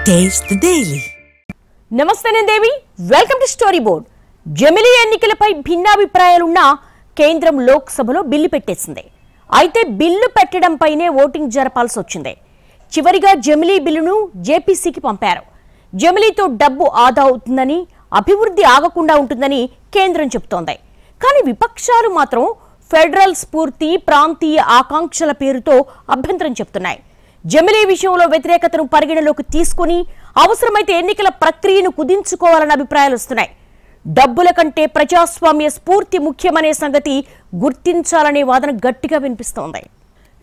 Taste the Daily. నమస్తే నేను దేవి welcome to story board. జమిలీ ఎన్నికలపై భిన్నాభిప్రాయాలున్న కేంద్రం లోక్సభలో బిల్లు పెట్టేసింది. అయితే బిల్లు పెట్టడంపైనే ఓటింగ్ జరపాల్సి వచ్చింది. చివరిగా జమిలీ బిల్లును జేపీసీకి పంపారు. జమిలీతో డబ్బు ఆదా అవుతుందని, అభివృద్ధి ఆగకుండా ఉంటుందని కేంద్రం చెబుతోంది. కానీ విపక్షాలు మాత్రం ఫెడరల్ స్ఫూర్తి, ప్రాంతీయ ఆకాంక్షల పేరుతో అభ్యంతరం చెప్తున్నాయి. జమిలీ విషయంలో వ్యతిరేకతను పరిగణలోకి తీసుకుని అవసరమైతే ఎన్నికల ప్రక్రియను కుదించుకోవాలన్న అభిప్రాయాలు వస్తున్నాయి. డబ్బుల కంటే ప్రజాస్వామ్య స్ఫూర్తి ముఖ్యమనే సంగతి గుర్తించాలనే వాదన గట్టిగా వినిపిస్తోంది.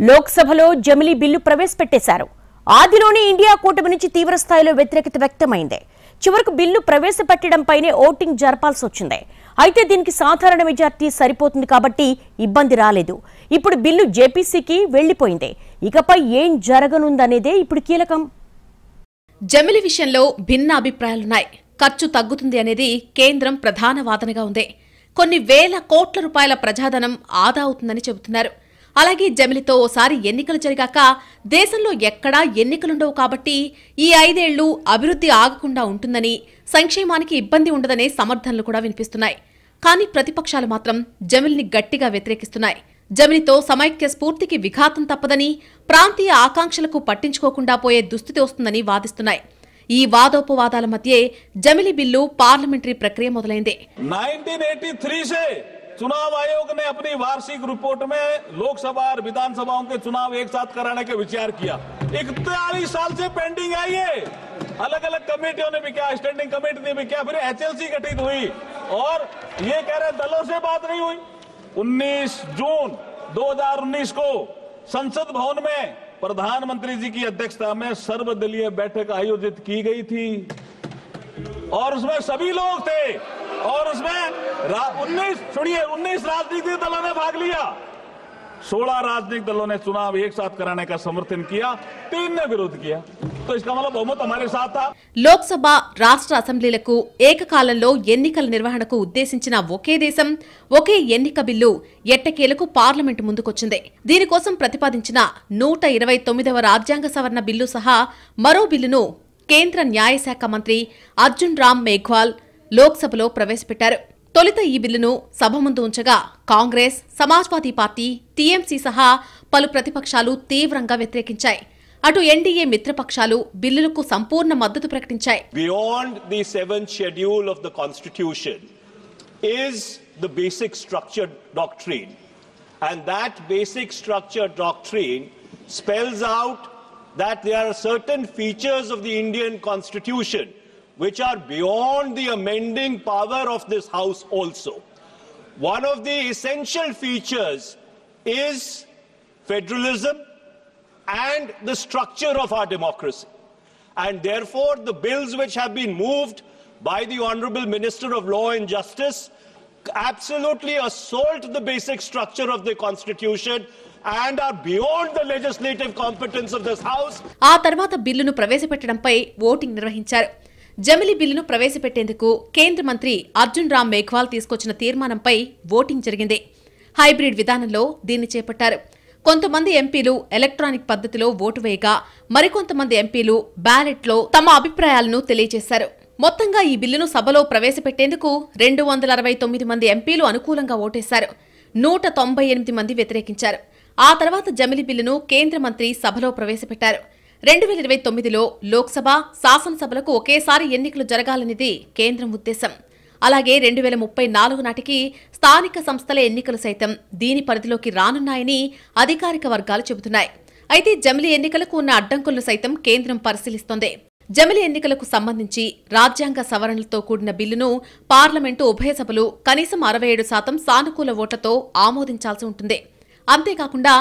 లోక్సభలో జమిలీ బిల్లు ప్రవేశపెట్టేశారు. ఆదిలోనే ఇండియా కూటమి నుంచి తీవ్ర స్థాయిలో వ్యతిరేకత వ్యక్తమైంది. చివరకు బిల్లు ప్రవేశపెట్టడంపైనే ఓటింగ్ జరపాల్సి వచ్చింది. అయితే దీనికి సాధారణ మెజార్టీ సరిపోతుంది కాబట్టి ఇబ్బంది రాలేదు. ఇప్పుడు బిల్లు జేపీసీకి వెళ్లిపోయింది. ఇకపై ఏం జరగనుందనేదే ఇప్పుడు కీలకం. జమిలీ విషయంలో భిన్న అభిప్రాయాలున్నాయి. ఖర్చు తగ్గుతుంది అనేది కేంద్రం ప్రధాన వాదనగా ఉంది. కొన్ని వేల కోట్ల రూపాయల ప్రజాధనం ఆదా అవుతుందని చెబుతున్నారు. అలాగే జమిలీతో ఓసారి ఎన్నికలు జరిగాక దేశంలో ఎక్కడా ఎన్నికలుండవు కాబట్టి ఈ 5 ఏళ్లు అభివృద్ధి ఆగకుండా ఉంటుందని, సంక్షేమానికి ఇబ్బంది ఉండదనే సమర్థనలు కూడా వినిపిస్తున్నాయి. కానీ ప్రతిపక్షాలు మాత్రం జమిలీని గట్టిగా వ్యతిరేకిస్తున్నాయి. జమిలీతో సమైక్య స్ఫూర్తికి విఘాతం తప్పదని, ప్రాంతీయ ఆకాంక్షలకు పట్టించుకోకుండా పోయే దుస్థితి వస్తుందని వాదిస్తున్నాయి. ఈ వాదోపవాదాల మధ్యే జమిలీ బిల్లు పార్లమెంటరీ ప్రక్రియ మొదలైంది. 1983 से चुनाव आयोग ने अपनी वार्षिक रिपोर्ट में लोकसभा और विधानसभाओं के चुनाव एक साथ कराने का विचार किया. 41 साल से पेंडिंग है ये. अलग अलग कमेटियों ने भी किया, स्टैंडिंग कमेटी ने भी किया, फिर एचएलसी गठित हुई और ये कह रहे दलों से बात नहीं हुई. 19 जून 2019 को संसद भवन में प्रधानमंत्री जी की अध्यक्षता में सर्वदलीय बैठक आयोजित की गई थी और उसमें सभी लोग थे और उसमें 19 राजनीतिक दलों ने भाग लिया. 16 राजनीतिक दलों ने चुनाव एक साथ कराने का समर्थन किया, 3 ने विरोध किया. तो इसका मतलब बहुमत हमारे साथ था. లోక్సభ, రాష్ట్ర అసెంబ్లీలకు ఏకకాలంలో ఎన్నికల నిర్వహణకు ఉద్దేశించిన ఒకే దేశం, ఒకే ఎన్నిక బిల్లు ఎట్టకేలకు పార్లమెంటు ముందుకొచ్చింది. దీనికోసం ప్రతిపాదించిన 129వ రాజ్యాంగ సవరణ బిల్లు సహా మరో బిల్లును కేంద్ర న్యాయశాఖ మంత్రి అర్జున్ రామ్ మేఘ్వాల్ లోక్సభలో ప్రవేశపెట్టారు. తొలుత ఈ బిల్లును సభ ముందు ఉంచగా కాంగ్రెస్, సమాజ్వాదీ పార్టీ, టీఎంసీ సహా పలు ప్రతిపక్షాలు తీవ్రంగా వ్యతిరేకించాయి. అటు ఎన్డీఏ మిత్రపక్షాలు బిల్లులకు సంపూర్ణ మద్దతు ప్రకటించాయి. Beyond the 7th schedule of the Constitution is the basic structure doctrine. And that basic structure doctrine spells out that there are certain features of the Indian Constitution which are beyond the amending power of this House also. One of the essential features is federalism and the structure of our democracy. And therefore, the bills which have been moved by the Honorable Minister of Law and Justice absolutely assault the basic structure of the Constitution and are beyond the legislative competence of this House. ఆ తర్వాత బిల్లును ప్రవేశపెట్టడంపై voting నిర్వహించారు. జమిలీ బిల్లును ప్రవేశపెట్టేందుకు కేంద్ర మంత్రి అర్జున్ రామ్ మేఘ్వాల్ తీసుకొచ్చిన తీర్మానంపై ఓటింగ్ జరిగింది. హైబ్రిడ్ విధానంలో దీన్ని చేపట్టారు. కొంతమంది ఎంపీలు ఎలక్ట్రానిక్ పద్ధతిలో ఓటు వేయగా, మరికొంతమంది ఎంపీలు బ్యాలెట్లో తమ అభిప్రాయాలను తెలియజేశారు. మొత్తంగా ఈ బిల్లును సభలో ప్రవేశపెట్టేందుకు 269 మంది ఎంపీలు అనుకూలంగా ఓటేశారు. 198 మంది వ్యతిరేకించారు. ఆ తర్వాత జమిలీ బిల్లును కేంద్ర మంత్రి సభలో ప్రవేశపెట్టారు. 2029లో లోక్సభ, శాసనసభలకు ఒకేసారి ఎన్నికలు జరగాలనేది కేంద్రం ఉద్దేశం. అలాగే 2034 నాటికి స్థానిక సంస్థల ఎన్నికలు సైతం దీని పరిధిలోకి రానున్నాయని అధికారిక వర్గాలు చెబుతున్నాయి. అయితే జమిలీ ఎన్నికలకు ఉన్న అడ్డంకులను సైతం కేంద్రం పరిశీలిస్తోంది. జమిలీ ఎన్నికలకు సంబంధించి రాజ్యాంగ సవరణలతో కూడిన బిల్లును పార్లమెంటు ఉభయ సభలు కనీసం 67% సానుకూల ఓట్లతో ఆమోదించాల్సి ఉంటుంది. అంతేకాకుండా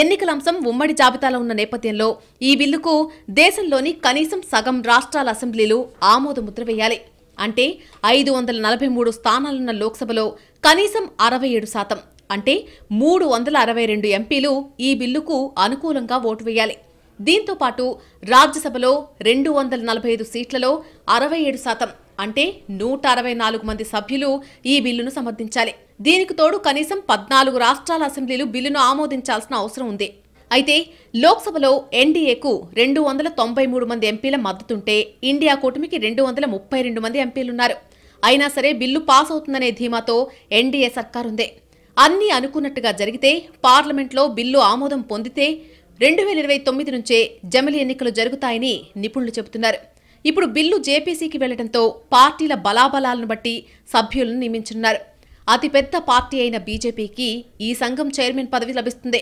ఎన్నికల అంశం ఉమ్మడి జాబితాలో ఉన్న నేపథ్యంలో ఈ బిల్లుకు దేశంలోని కనీసం సగం రాష్ట్రాల అసెంబ్లీలు ఆమోదముద్ర వేయాలి. అంటే 543 స్థానాలున్న లోక్సభలో కనీసం 67%, అంటే 362 ఎంపీలు ఈ బిల్లుకు అనుకూలంగా ఓటు వేయాలి. దీంతో పాటు రాజ్యసభలో 245 సీట్లలో 67%, అంటే 164 మంది సభ్యులు ఈ బిల్లును సమర్థించాలి. దీనికి తోడు కనీసం 14 రాష్ట్రాల అసెంబ్లీలు బిల్లును ఆమోదించాల్సిన అవసరం ఉంది. అయితే లోక్సభలో ఎన్డీఏకు 293 మంది ఎంపీల మద్దతుంటే ఇండియా కూటమికి 232 మంది ఎంపీలున్నారు. అయినా సరే బిల్లు పాస్ అవుతుందనే ధీమాతో ఎన్డీఏ సర్కారుందే. అన్నీ అనుకున్నట్టుగా జరిగితే, పార్లమెంట్లో బిల్లు ఆమోదం పొందితే 2029 నుంచే జమిలి ఎన్నికలు జరుగుతాయని నిపుణులు చెబుతున్నారు. ఇప్పుడు బిల్లు జేపీసీకి వెళ్లడంతో పార్టీల బలాబలాలను బట్టి సభ్యులను నియమించనున్నారు. అతిపెద్ద పార్టీ అయిన బీజేపీకి ఈ సంఘం చైర్మన్ పదవి లభిస్తుంది.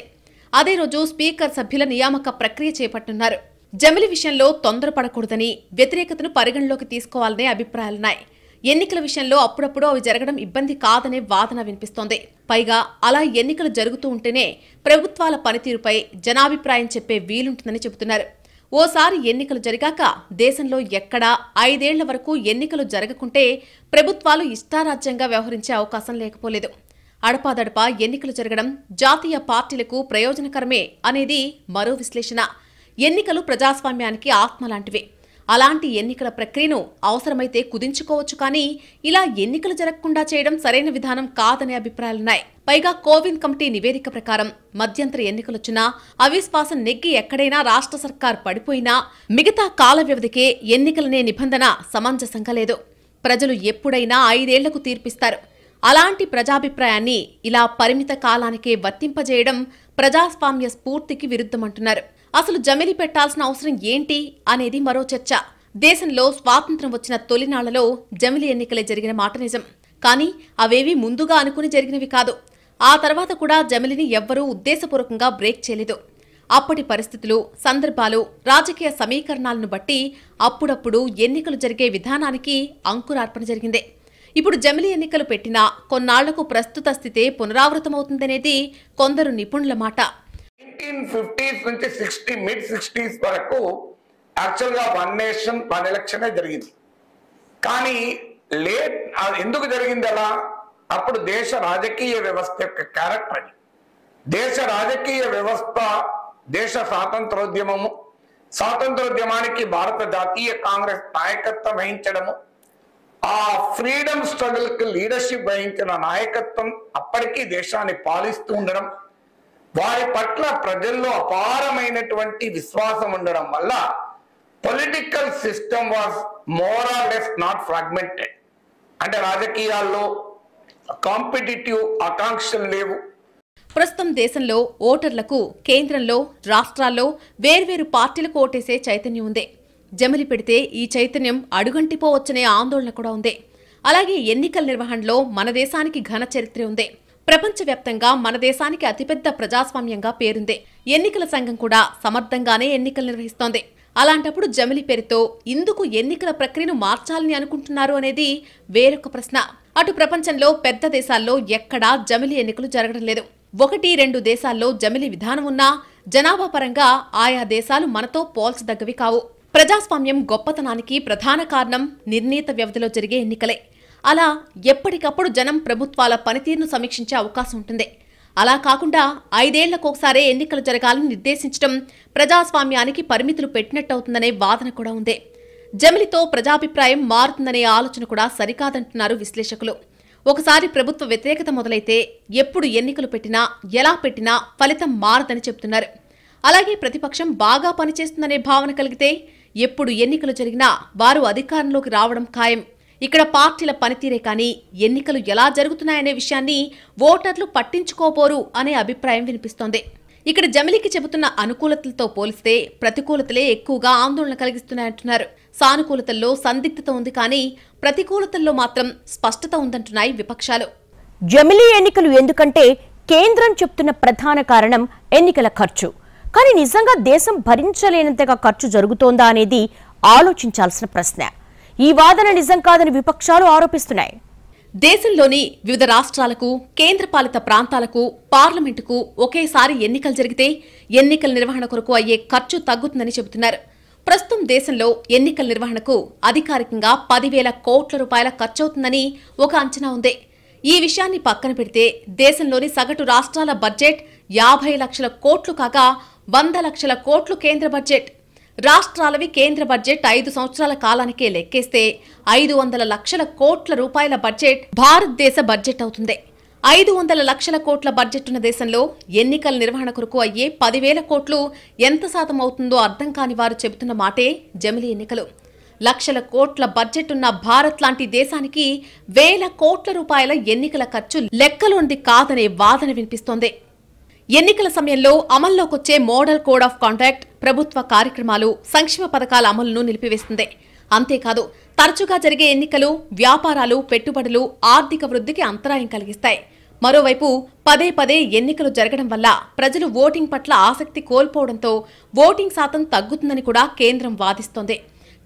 అదే రోజు స్పీకర్ సభ్యుల నియామక ప్రక్రియ చేపట్టనున్నారు. జమిలి విషయంలో తొందరపడకూడదని, వ్యతిరేకతను పరిగణలోకి తీసుకోవాలనే అభిప్రాయాలున్నాయి. ఎన్నికల విషయంలో అప్పుడప్పుడు అవి జరగడం ఇబ్బంది కాదనే వాదన వినిపిస్తోంది. పైగా అలా ఎన్నికలు జరుగుతూ ఉంటేనే ప్రభుత్వాల పనితీరుపై జనాభిప్రాయం చెప్పే వీలుంటుందని చెబుతున్నారు. ఓసారి ఎన్నికలు జరిగాక దేశంలో ఎక్కడా 5 ఏళ్ల వరకు ఎన్నికలు జరగకుంటే ప్రభుత్వాలు ఇష్టారాజ్యంగా వ్యవహరించే అవకాశం లేకపోలేదు. అడపాదడపా ఎన్నికలు జరగడం జాతీయ పార్టీలకు ప్రయోజనకరమే అనేది మరో విశ్లేషణ. ఎన్నికలు ప్రజాస్వామ్యానికి ఆత్మ లాంటివే. అలాంటి ఎన్నికల ప్రక్రియను అవసరమైతే కుదించుకోవచ్చు, కానీ ఇలా ఎన్నికలు జరగకుండా చేయడం సరైన విధానం కాదనే అభిప్రాయాలున్నాయి. పైగా కోవిన్ కమిటీ నివేదిక ప్రకారం మధ్యంతర ఎన్నికలొచ్చినా, అవిశ్వాసం నెగ్గి ఎక్కడైనా రాష్ట్ర సర్కార్ పడిపోయినా మిగతా కాల వ్యవధికే ఎన్నికలనే నిబంధన సమంజసంగా లేదు. ప్రజలు ఎప్పుడైనా 5 ఏళ్లకు తీర్పిస్తారు. అలాంటి ప్రజాభిప్రాయాన్ని ఇలా పరిమిత కాలానికే వర్తింపజేయడం ప్రజాస్వామ్య స్ఫూర్తికి విరుద్ధమంటున్నారు. అసలు జమిలి పెట్టాల్సిన అవసరం ఏంటి అనేది మరో చర్చ. దేశంలో స్వాతంత్ర్యం వచ్చిన తొలినాళ్లలో జమిలి ఎన్నికలే జరిగిన మాట నిజం. కానీ అవేవి ముందుగా అనుకుని జరిగినవి కాదు. ఆ తర్వాత కూడా జమిలిని ఎవ్వరూ ఉద్దేశపూర్వకంగా బ్రేక్ చేయలేదు. అప్పటి పరిస్థితులు, సందర్భాలు, రాజకీయ సమీకరణాలను బట్టి అప్పుడప్పుడు ఎన్నికలు జరిగే విధానానికి అంకురార్పణ జరిగిందే. ఇప్పుడు జమిలి ఎన్నికలు పెట్టినా కొన్నాళ్లకు ప్రస్తుత స్థితే పునరావృతమవుతుందనేది కొందరు నిపుణుల మాట. 1950s నుంచి మిడ్ 60s వరకు యాక్చువల్గా 1 నేషన్ 1 ఎలక్షన్ జరిగింది. కానీ ఎందుకు జరిగింది అలా? అప్పుడు దేశ రాజకీయ వ్యవస్థ యొక్క క్యారెక్టర్ అది. దేశ రాజకీయ వ్యవస్థ, దేశ స్వాతంత్రోద్యమానికి భారత జాతీయ కాంగ్రెస్ నాయకత్వం వహించడము, ఆ ఫ్రీడమ్ స్ట్రగుల్ కి లీడర్షిప్ వహించిన నాయకత్వం అప్పటికీ దేశాన్ని పాలిస్తూ ఉండడం, వారి పట్ల ప్రజల్లో అపారమైనటువంటి విశ్వాసం ఉండడం వల్ల political system was more or less not fragmented. అంటే రాజకీయాల్లో కాంపిటిటివ్ ఆకాంక్షలు లేవు. ప్రస్తుతం దేశంలో ఓటర్లకు కేంద్రంలో, రాష్ట్రాల్లో వేర్వేరు పార్టీలకు ఓటేసే చైతన్యం ఉంది. జమిలి పెడితే ఈ చైతన్యం అడుగంటిపోవచ్చనే ఆందోళన కూడా ఉంది. అలాగే ఎన్నికల నిర్వహణలో మన దేశానికి ఘన చరిత్ర ఉంది. ప్రపంచవ్యాప్తంగా మన దేశానికి అతిపెద్ద ప్రజాస్వామ్యంగా పేరుంది. ఎన్నికల సంఘం కూడా సమర్థంగానే ఎన్నికలు నిర్వహిస్తోంది. అలాంటప్పుడు జమిలి పేరుతో ఇందుకు ఎన్నికల ప్రక్రియను మార్చాలని అనుకుంటున్నారు అనేది వేరొక ప్రశ్న. అటు ప్రపంచంలో పెద్ద దేశాల్లో ఎక్కడా జమిలి ఎన్నికలు జరగడం లేదు. 1-2 దేశాల్లో జమిలి విధానం ఉన్నా జనాభా పరంగా ఆయా దేశాలు మనతో పోల్చదగ్గవి కావు. ప్రజాస్వామ్యం గొప్పతనానికి ప్రధాన కారణం నిర్ణీత వ్యవధిలో జరిగే ఎన్నికలే. అలా ఎప్పటికప్పుడు జనం ప్రభుత్వాల పనితీరును సమీక్షించే అవకాశం ఉంటుంది. అలా కాకుండా 5 ఏళ్లకోసారే ఎన్నికలు జరగాలని నిర్దేశించడం ప్రజాస్వామ్యానికి పరిమితులు పెట్టినట్టవుతుందనే వాదన కూడా ఉంది. జమిలితో ప్రజాభిప్రాయం మారుతుందనే ఆలోచన కూడా సరికాదంటున్నారు విశ్లేషకులు. ఒకసారి ప్రభుత్వ వ్యతిరేకత మొదలైతే ఎప్పుడు ఎన్నికలు పెట్టినా, ఎలా పెట్టినా ఫలితం మారదని చెబుతున్నారు. అలాగే ప్రతిపక్షం బాగా పనిచేస్తుందనే భావన కలిగితే ఎప్పుడు ఎన్నికలు జరిగినా వారు అధికారంలోకి రావడం ఖాయం. ఇక్కడ పార్టీల పనితీరే కానీ ఎన్నికలు ఎలా జరుగుతున్నాయనే విషయాన్ని ఓటర్లు పట్టించుకోపోరు అనే అభిప్రాయం వినిపిస్తోంది. ఇక్కడ జమిలికి చెబుతున్న అనుకూలతలతో పోలిస్తే ప్రతికూలతలే ఎక్కువగా ఆందోళన కలిగిస్తున్నాయంటున్నారు. సానుకూలతల్లో సందిగ్ధత ఉంది, కానీ ప్రతికూలతల్లో మాత్రం స్పష్టత ఉందంటున్నాయి విపక్షాలు. జమిలి ఎన్నికలు ఎందుకంటే కేంద్రం చెప్తున్న ప్రధాన కారణం ఎన్నికల ఖర్చు. కానీ నిజంగా దేశం భరించలేనంతగా ఖర్చు జరుగుతోందా అనేది ఆలోచించాల్సిన ప్రశ్న. ఈ వాదన నిజం కాదని విపక్షాలు ఆరోపిస్తున్నాయి. దేశంలోని వివిధ రాష్ట్రాలకు, కేంద్రపాలిత ప్రాంతాలకు, పార్లమెంటుకు ఒకేసారి ఎన్నికలు జరిగితే ఎన్నికల నిర్వహణ కొరకు అయ్యే ఖర్చు తగ్గుతుందని చెబుతున్నారు. ప్రస్తుతం దేశంలో ఎన్నికల నిర్వహణకు అధికారికంగా 10,000 కోట్ల రూపాయల ఖర్చవుతుందని ఒక అంచనా ఉంది. ఈ విషయాన్ని పక్కన పెడితే దేశంలోని సగటు రాష్ట్రాల బడ్జెట్ 50 లక్షల కోట్లు కాగా 100 లక్షల కోట్లు కేంద్ర బడ్జెట్. రాష్ట్రాలవి కేంద్ర బడ్జెట్ 5 సంవత్సరాల కాలానికే లెక్కేస్తే 500 లక్షల కోట్ల రూపాయల బడ్జెట్ భారతదేశ బడ్జెట్ అవుతుంది. 500 లక్షల కోట్ల బడ్జెట్ ఉన్న దేశంలో ఎన్నికల నిర్వహణ కొరకు అయ్యే 10,000 కోట్లు ఎంత శాతం అవుతుందో అర్థం కాని వారు చెబుతున్న మాటే జమిలీ ఎన్నికలు. లక్షల కోట్ల బడ్జెట్ ఉన్న భారత్ లాంటి దేశానికి వేల కోట్ల రూపాయల ఎన్నికల ఖర్చు లెక్కలోనిది కాదనే వాదన వినిపిస్తోంది. ఎన్నికల సమయంలో అమల్లోకొచ్చే మోడల్ కోడ్ ఆఫ్ కాండక్ట్ ప్రభుత్వ కార్యక్రమాలు, సంక్షేమ పథకాల అమలును నిలిపివేస్తుంది. అంతేకాదు, తరచుగా జరిగే ఎన్నికలు వ్యాపారాలు, పెట్టుబడులు, ఆర్థిక వృద్ధికి అంతరాయం కలిగిస్తాయి. మరోవైపు పదే పదే ఎన్నికలు జరగడం వల్ల ప్రజలు ఓటింగ్ పట్ల ఆసక్తి కోల్పోవడంతో ఓటింగ్ శాతం తగ్గుతుందని కూడా కేంద్రం వాదిస్తోంది.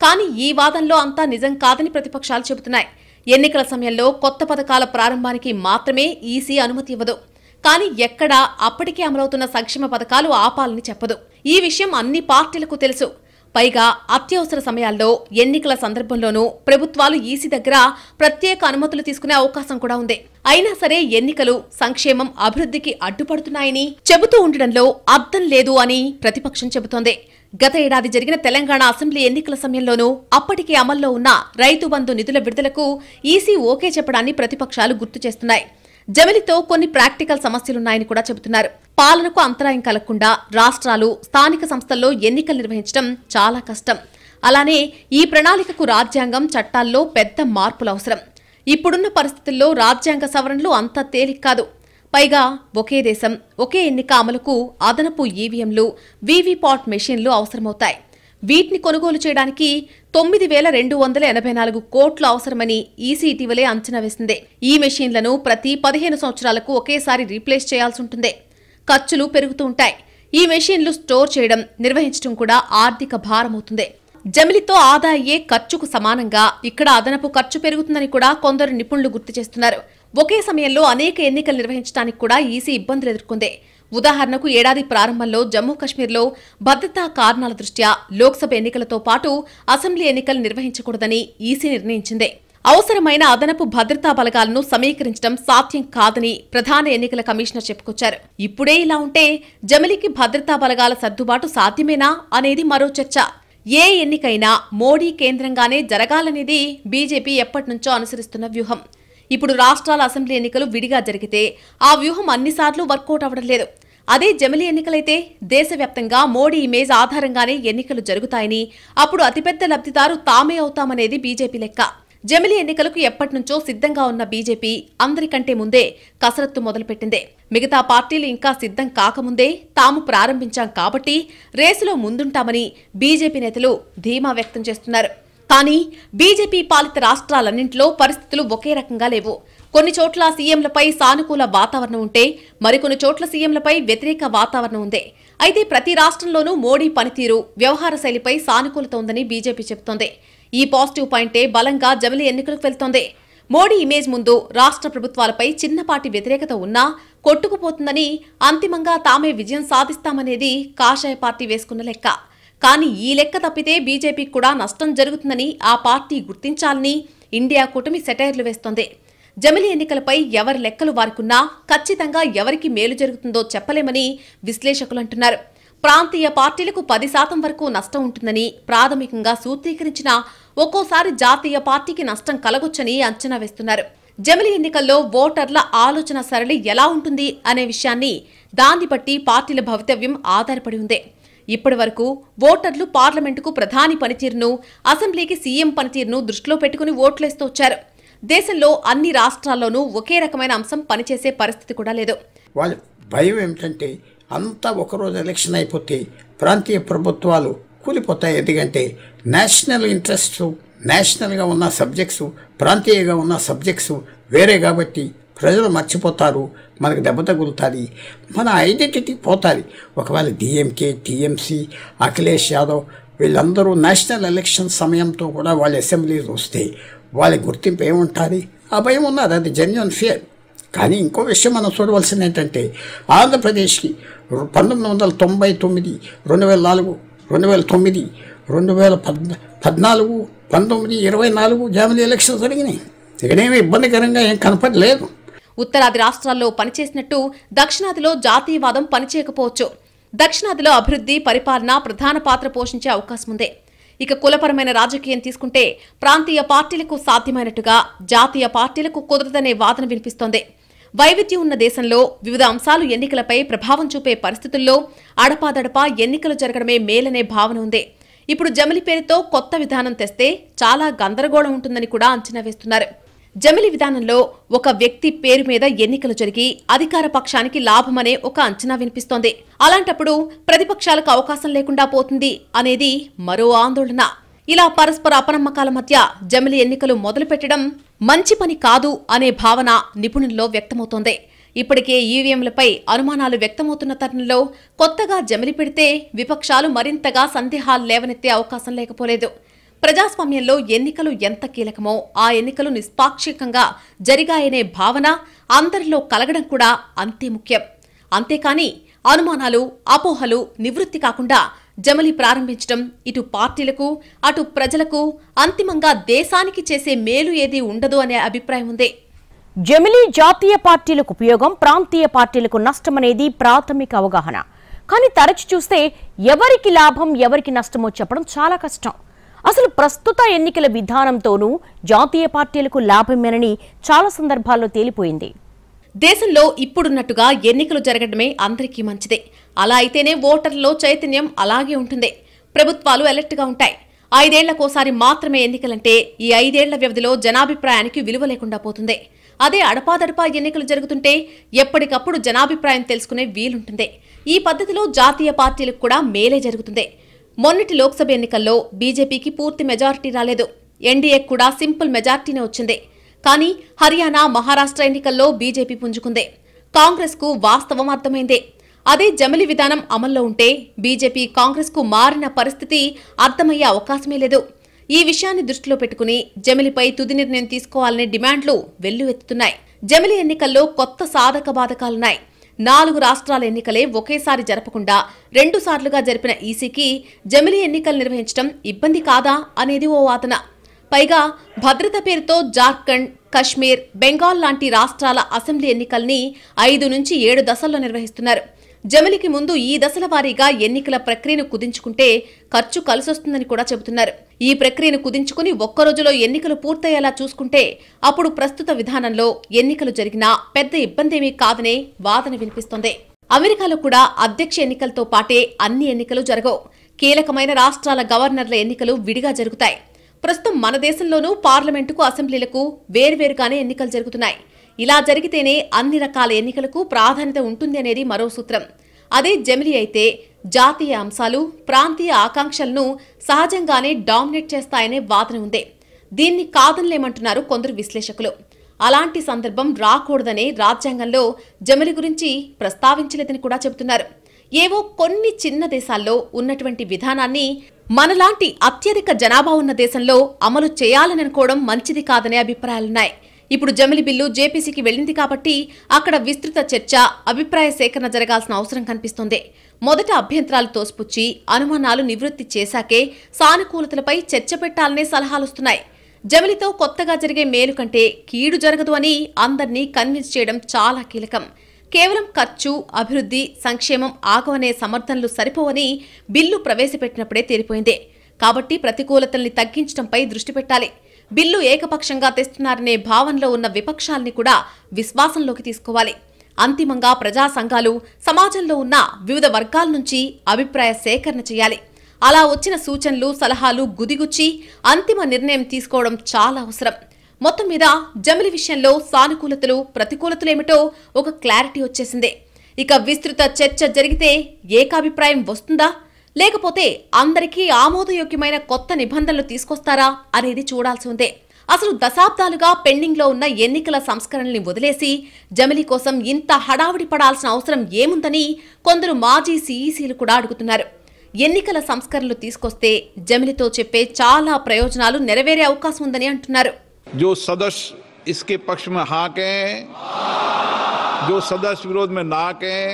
కానీ ఈ వాదనలో అంతా నిజం కాదని ప్రతిపక్షాలు చెబుతున్నాయి. ఎన్నికల సమయంలో కొత్త పథకాల ప్రారంభానికి మాత్రమే ఈసీ అనుమతి ఇవ్వదు. కానీ ఎక్కడా అప్పటికే అమలవుతున్న సంక్షేమ పథకాలు ఆపాలని చెప్పదు. ఈ విషయం అన్ని పార్టీలకు తెలుసు. పైగా అత్యవసర సమయాల్లో ఎన్నికల సందర్భంలోనూ ప్రభుత్వాలు ఈసీ దగ్గర ప్రత్యేక అనుమతులు తీసుకునే అవకాశం కూడా ఉంది. అయినా సరే ఎన్నికలు సంక్షేమం, అభివృద్ధికి అడ్డుపడుతున్నాయని చెబుతూ ఉండడంలో అర్థం లేదు అని ప్రతిపక్షం చెబుతోంది. గత ఏడాది జరిగిన తెలంగాణ అసెంబ్లీ ఎన్నికల సమయంలోనూ అప్పటికే అమల్లో ఉన్న రైతు బంధు నిధుల విడుదలకు ఈసీ ఓకే చెప్పడాన్ని ప్రతిపక్షాలు గుర్తు చేస్తున్నాయి. జమిలీతో కొన్ని ప్రాక్టికల్ సమస్యలున్నాయని కూడా చెబుతున్నారు. పాలనకు అంతరాయం కలగకుండా రాష్ట్రాలు, స్థానిక సంస్థల్లో ఎన్నికలు నిర్వహించడం చాలా కష్టం. అలానే ఈ ప్రణాళికకు రాజ్యాంగం, చట్టాల్లో పెద్ద మార్పులు అవసరం. ఇప్పుడున్న పరిస్థితుల్లో రాజ్యాంగ సవరణలు అంత తేలిక కాదు. పైగా ఒకే దేశం, ఒకే ఎన్నిక అమలుకు అదనపు ఈవీఎంలు, వీవీపాట్ మెషిన్లు అవసరమవుతాయి. వీటిని కొనుగోలు చేయడానికి 9,284 కోట్లు అవసరమని ఈసీ ఇటీవలే అంచనా వేసింది. ఈ మెషిన్లను ప్రతి 15 సంవత్సరాలకు ఒకేసారి రీప్లేస్ చేయాల్సి ఉంటుంది. ఖర్చులు పెరుగుతూ ఉంటాయి. ఈ మెషిన్లు స్టోర్ చేయడం, నిర్వహించడం కూడా ఆర్థిక భారమవుతుంది. జమిలీతో ఆదా అయ్యే ఖర్చుకు సమానంగా ఇక్కడ అదనపు ఖర్చు పెరుగుతుందని కూడా కొందరు నిపుణులు గుర్తు చేస్తున్నారు. ఒకే సమయంలో అనేక ఎన్నికలు నిర్వహించడానికి కూడా ఈసీ ఇబ్బందులు ఎదుర్కొంది. ఉదాహరణకు ఏడాది ప్రారంభంలో జమ్మూ కశ్మీర్లో భద్రతా కారణాల దృష్ట్యా లోక్సభ ఎన్నికలతో పాటు అసెంబ్లీ ఎన్నికలు నిర్వహించకూడదని ఈసీ నిర్ణయించింది. అవసరమైన అదనపు భద్రతా బలగాలను సమీకరించడం సాధ్యం కాదని ప్రధాన ఎన్నికల కమిషనర్ చెప్పుకొచ్చారు. ఇప్పుడే ఇలా ఉంటే జమిలీకి భద్రతా బలగాల సర్దుబాటు సాధ్యమేనా అనేది మరో చర్చ. ఏ ఎన్నికైనా మోడీ కేంద్రంగానే జరగాలనేది బీజేపీ ఎప్పటినుంచో అనుసరిస్తున్న వ్యూహం. ఇప్పుడు రాష్ట్రాల అసెంబ్లీ ఎన్నికలు విడిగా జరిగితే ఆ వ్యూహం అన్నిసార్లు వర్కౌట్ అవ్వడం లేదు. అదే జమిలీ ఎన్నికలైతే దేశవ్యాప్తంగా మోడీ ఇమేజ్ ఆధారంగానే ఎన్నికలు జరుగుతాయని, అప్పుడు అతిపెద్ద లబ్ధిదారు తామే అవుతామనేది బీజేపీ లెక్క. జమిలీ ఎన్నికలకు ఎప్పటినుంచో సిద్ధంగా ఉన్న బీజేపీ అందరికంటే ముందే కసరత్తు మొదలుపెట్టింది. మిగతా పార్టీలు ఇంకా సిద్ధం కాకముందే తాము ప్రారంభించాం కాబట్టి రేసులో ముందుంటామని బీజేపీ నేతలు ధీమా వ్యక్తం చేస్తున్నారు. కానీ బీజేపీ పాలిత రాష్ట్రాలన్నింటిలో పరిస్థితులు ఒకే రకంగా లేవు. కొన్ని చోట్ల సీఎంలపై సానుకూల వాతావరణం ఉంటే మరికొన్ని చోట్ల సీఎంలపై వ్యతిరేక వాతావరణం ఉంది. అయితే ప్రతి రాష్ట్రంలోనూ మోడీ పనితీరు, వ్యవహార శైలిపై సానుకూలత ఉందని బీజేపీ చెబుతోంది. ఈ పాజిటివ్ పాయింటే బలంగా జమిలీ ఎన్నికలకు వెళ్తోంది. మోడీ ఇమేజ్ ముందు రాష్ట్ర ప్రభుత్వాలపై చిన్నపాటి వ్యతిరేకత ఉన్నా కొట్టుకుపోతుందని, అంతిమంగా తామే విజయం సాధిస్తామనేది కాషాయ పార్టీ వేసుకున్న లెక్క. కానీ ఈ లెక్క తప్పితే బీజేపీకి కూడా నష్టం జరుగుతుందని ఆ పార్టీ గుర్తించాలని ఇండియా కూటమి సెటైర్లు వేస్తోంది. జమిలీ ఎన్నికలపై ఎవరి లెక్కలు వారికున్నా ఖచ్చితంగా ఎవరికి మేలు జరుగుతుందో చెప్పలేమని విశ్లేషకులు అంటున్నారు. ప్రాంతీయ పార్టీలకు 10% వరకు నష్టం ఉంటుందని ప్రాథమికంగా సూత్రీకరించినా ఒక్కోసారి జాతీయ పార్టీకి నష్టం కలగొచ్చని అంచనా వేస్తున్నారు. జమిలీ ఎన్నికల్లో ఓటర్ల ఆలోచన సరళి ఎలా ఉంటుంది అనే విషయాన్ని దాన్ని బట్టి పార్టీల భవితవ్యం ఆధారపడి ఉంది. ఇప్పటి వరకు ఓటర్లు పార్లమెంటుకు ప్రధాని పనితీరును, అసెంబ్లీకి సీఎం పనితీరును దృష్టిలో పెట్టుకుని ఓట్లేస్తూ వచ్చారు. దేశంలో అన్ని రాష్ట్రాల్లోనూ ఒకే రకమైన అంశం పనిచేసే పరిస్థితి కూడా లేదు. వాళ్ళ భయం ఏమిటంటే అంతా ఒకరోజు ఎలక్షన్ అయిపోతే ప్రాంతీయ ప్రభుత్వాలు కూలిపోతాయి. ఎందుకంటే నేషనల్ ఇంట్రెస్ట్, నేషనల్గా ఉన్న సబ్జెక్ట్స్, ప్రాంతీయంగా ఉన్న సబ్జెక్ట్స్ వేరే కాబట్టి ప్రజలు మర్చిపోతారు, మనకు దెబ్బ తగులుతుంది, మన ఐడెంటిటీ పోతుంది. ఒకవేళ డిఎంకే, టీఎంసీ, అఖిలేష్ యాదవ్ వీళ్ళందరూ నేషనల్ ఎలక్షన్ సమయంతో కూడా వాళ్ళ అసెంబ్లీస్ వస్తే వాళ్ళ గుర్తింపు ఏముంటుంది? ఆ భయం ఉన్నది, అది జెన్యూన్ ఫియర్. కానీ ఇంకో విషయం మనం చూడవలసింది ఏంటంటే ఆంధ్రప్రదేశ్కి 1999, 2004, 2009, 2014, 19, 24 జమిలీ ఎలక్షన్స్ జరిగినాయి. ఇక్కడేమీ ఇబ్బందికరంగా ఏం కనపడలేదు. ఉత్తరాది రాష్ట్రాల్లో పనిచేసినట్టు దక్షిణాదిలో జాతీయవాదం పనిచేయకపోవచ్చు. దక్షిణాదిలో అభివృద్ధి, పరిపాలన ప్రధాన పాత్ర పోషించే అవకాశం ఉంది. ఇక కులపరమైన రాజకీయం తీసుకుంటే ప్రాంతీయ పార్టీలకు సాధ్యమైనట్టుగా జాతీయ పార్టీలకు కుదరదనే వాదన వినిపిస్తోంది. వైవిధ్యం ఉన్న దేశంలో వివిధ అంశాలు ఎన్నికలపై ప్రభావం చూపే పరిస్థితుల్లో అడపాదడపా ఎన్నికలు జరగడమే మేలనే భావన ఉంది. ఇప్పుడు జమిలి పేరుతో కొత్త విధానం తెస్తే చాలా గందరగోళం ఉంటుందని కూడా అంచనా వేస్తున్నారు. జమిలి విధానంలో ఒక వ్యక్తి పేరు మీద ఎన్నికలు జరిగి అధికార పక్షానికి లాభమనే ఒక అంచనా వినిపిస్తోంది. అలాంటప్పుడు ప్రతిపక్షాలకు అవకాశం లేకుండా పోతుంది అనేది మరో ఆందోళన. ఇలా పరస్పర అపనమ్మకాల మధ్య జమిలి ఎన్నికలు మొదలు పెట్టడం మంచి పని కాదు అనే భావన నిపుణుల్లో వ్యక్తమవుతోంది. ఇప్పటికే ఈవీఎంలపై అనుమానాలు వ్యక్తమవుతున్న తరుణంలో కొత్తగా జమిలి పెడితే విపక్షాలు మరింతగా సందేహాలు లేవనెత్తే అవకాశం లేకపోలేదు. ప్రజాస్వామ్యంలో ఎన్నికలు ఎంత కీలకమో ఆ ఎన్నికలు నిష్పాక్షికంగా జరిగాయనే భావన అందరిలో కలగడం కూడా అంతే ముఖ్యం. అంతేకాని అనుమానాలు, అపోహలు నివృత్తి కాకుండా జమిలి ప్రారంభించడం ఇటు పార్టీలకు అటు ప్రజలకు అంతిమంగా దేశానికి చేసే మేలు ఏదీ ఉండదు అనే అభిప్రాయం ఉంది. జమిలి జాతీయ పార్టీలకు ఉపయోగం, ప్రాంతీయ పార్టీలకు నష్టమనేది ప్రాథమిక అవగాహన. కానీ తరచు చూస్తే ఎవరికి లాభం ఎవరికి నష్టమో చెప్పడం చాలా కష్టం. అసలు ప్రస్తుత ఎన్నికల విధానంతోనూ జాతీయ పార్టీలకు లాభమేనని చాలా సందర్భాల్లో తేలిపోయింది. దేశంలో ఇప్పుడున్నట్టుగా ఎన్నికలు జరగడమే అందరికీ మంచిదే. అలా అయితేనే ఓటర్లలో చైతన్యం అలాగే ఉంటుంది. ప్రభుత్వాలు ఎలర్ట్గా ఉంటాయి. 5 ఏళ్లకోసారి మాత్రమే ఎన్నికలంటే ఈ 5 ఏళ్ల వ్యవధిలో జనాభిప్రాయానికి విలువ లేకుండా పోతుంది. అదే అడపాదడపా ఎన్నికలు జరుగుతుంటే ఎప్పటికప్పుడు జనాభిప్రాయం తెలుసుకునే వీలుంటుంది. ఈ పద్ధతిలో జాతీయ పార్టీలకు కూడా మేలే జరుగుతుంది. మొన్నటి లోక్సభ ఎన్నికల్లో బీజేపీకి పూర్తి మెజారిటీ రాలేదు. ఎన్డీఏకు కూడా సింపుల్ మెజారిటీనే వచ్చింది. కానీ హర్యానా, మహారాష్ట్ర ఎన్నికల్లో బీజేపీ పుంజుకుంది. కాంగ్రెస్కు వాస్తవం అర్థమైందే. అదే జమిలి విధానం అమల్లో ఉంటే బీజేపీ కాంగ్రెస్కు మారిన పరిస్థితి అర్థమయ్యే అవకాశమే లేదు. ఈ విషయాన్ని దృష్టిలో పెట్టుకుని జమిలిపై తుది నిర్ణయం తీసుకోవాలనే డిమాండ్లు వెల్లువెత్తుతున్నాయి. జమిలి ఎన్నికల్లో కొత్త సాధక బాధకాలున్నాయి. 4 రాష్ట్రాల ఎన్నికలే ఒకేసారి జరపకుండా 2 సార్లుగా జరిపిన ఈసీకి జమిలి ఎన్నికలు నిర్వహించడం ఇబ్బంది కాదా అనేది ఓ వాదన. పైగా భద్రత పేరుతో జార్ఖండ్, కశ్మీర్, బెంగాల్ లాంటి రాష్ట్రాల అసెంబ్లీ ఎన్నికల్ని 5 నుంచి 7 దశల్లో నిర్వహిస్తున్నారు. జమిలికి ముందు ఈ దశల వారీగా ఎన్నికల ప్రక్రియను కుదించుకుంటే ఖర్చు కలిసొస్తుందని కూడా చెబుతున్నారు. ఈ ప్రక్రియను కుదించుకుని ఒక్కరోజులో ఎన్నికలు పూర్తయ్యేలా చూసుకుంటే అప్పుడు ప్రస్తుత విధానంలో ఎన్నికలు జరిగినా పెద్ద ఇబ్బందేమీ కాదనే వాదన వినిపిస్తోంది. అమెరికాలో కూడా అధ్యక్ష ఎన్నికలతో పాటే అన్ని ఎన్నికలు జరగవు. కీలకమైన రాష్ట్రాల గవర్నర్ల ఎన్నికలు విడిగా జరుగుతాయి. ప్రస్తుతం మన దేశంలోనూ పార్లమెంటుకు, అసెంబ్లీలకు వేర్వేరుగానే ఎన్నికలు జరుగుతున్నాయి. ఇలా జరిగితేనే అన్ని రకాల ఎన్నికలకు ప్రాధాన్యత ఉంటుంది అనేది మరో సూత్రం. అదే జమిలి అయితే జాతీయ అంశాలు, ప్రాంతీయ ఆకాంక్షలను సహజంగానే డామినేట్ చేస్తాయనే వాదన ఉంది. దీన్ని కాదనలేమంటున్నారు కొందరు విశ్లేషకులు. అలాంటి సందర్భం రాకూడదనే రాజ్యాంగంలో జమిలి గురించి ప్రస్తావించలేదని కూడా చెబుతున్నారు. ఏవో కొన్ని చిన్న దేశాల్లో ఉన్నటువంటి విధానాన్ని మనలాంటి అత్యధిక జనాభా ఉన్న దేశంలో అమలు చేయాలని అనుకోవడం మంచిది కాదనే అభిప్రాయాలున్నాయి. ఇప్పుడు జమిలి బిల్లు జేపీసీకి వెళ్లింది కాబట్టి అక్కడ విస్తృత చర్చ, అభిప్రాయ సేకరణ జరగాల్సిన అవసరం కనిపిస్తోంది. మొదట అభ్యంతరాలు తోసిపుచ్చి అనుమానాలు నివృత్తి చేశాకే సానుకూలతలపై చర్చ పెట్టాలనే సలహాలొస్తున్నాయి. జమిలితో కొత్తగా జరిగే మేలు కంటే కీడు జరగదు అని అందర్నీ కన్విన్స్ చేయడం చాలా కీలకం. కేవలం ఖర్చు, అభివృద్ధి, సంక్షేమం ఆగవనే సమర్థనలు సరిపోవని బిల్లు ప్రవేశపెట్టినప్పుడే తేలిపోయింది. కాబట్టి ప్రతికూలతల్ని తగ్గించడంపై దృష్టి పెట్టాలి. బిల్లు ఏకపక్షంగా తెస్తున్నారనే భావనలో ఉన్న విపక్షాల్ని కూడా విశ్వాసంలోకి తీసుకోవాలి. అంతిమంగా ప్రజా సంఘాలు, సమాజంలో ఉన్న వివిధ వర్గాల నుంచి అభిప్రాయ సేకరణ చేయాలి. అలా వచ్చిన సూచనలు, సలహాలు గుదిగుచ్చి అంతిమ నిర్ణయం తీసుకోవడం చాలా అవసరం. మొత్తం మీద జమిలి విషయంలో సానుకూలతలు, ప్రతికూలతలేమిటో ఒక క్లారిటీ వచ్చేసింది. ఇక విస్తృత చర్చ జరిగితే ఏకాభిప్రాయం వస్తుందా, లేకపోతే అందరికీ ఆమోదయోగ్యమైన కొత్త నిబంధనలు తీసుకొస్తారా అనేది చూడాల్సి ఉంది. అసలు దశాబ్దాలుగా పెండింగ్లో ఉన్న ఎన్నికల సంస్కరణల్ని వదిలేసి జమిలి కోసం ఇంత హడావిడి పడాల్సిన అవసరం ఏముందని కొందరు మాజీ సీఈసీలు కూడా అడుగుతున్నారు. ఎన్నికల సంస్కరణలు తీసుకొస్తే జమిలితో చెప్పే చాలా ప్రయోజనాలు నెరవేరే అవకాశం ఉందని అంటున్నారు. जो सदस्य इसके पक्ष में हाँ कहें, जो सदस्य विरोध में ना कहें,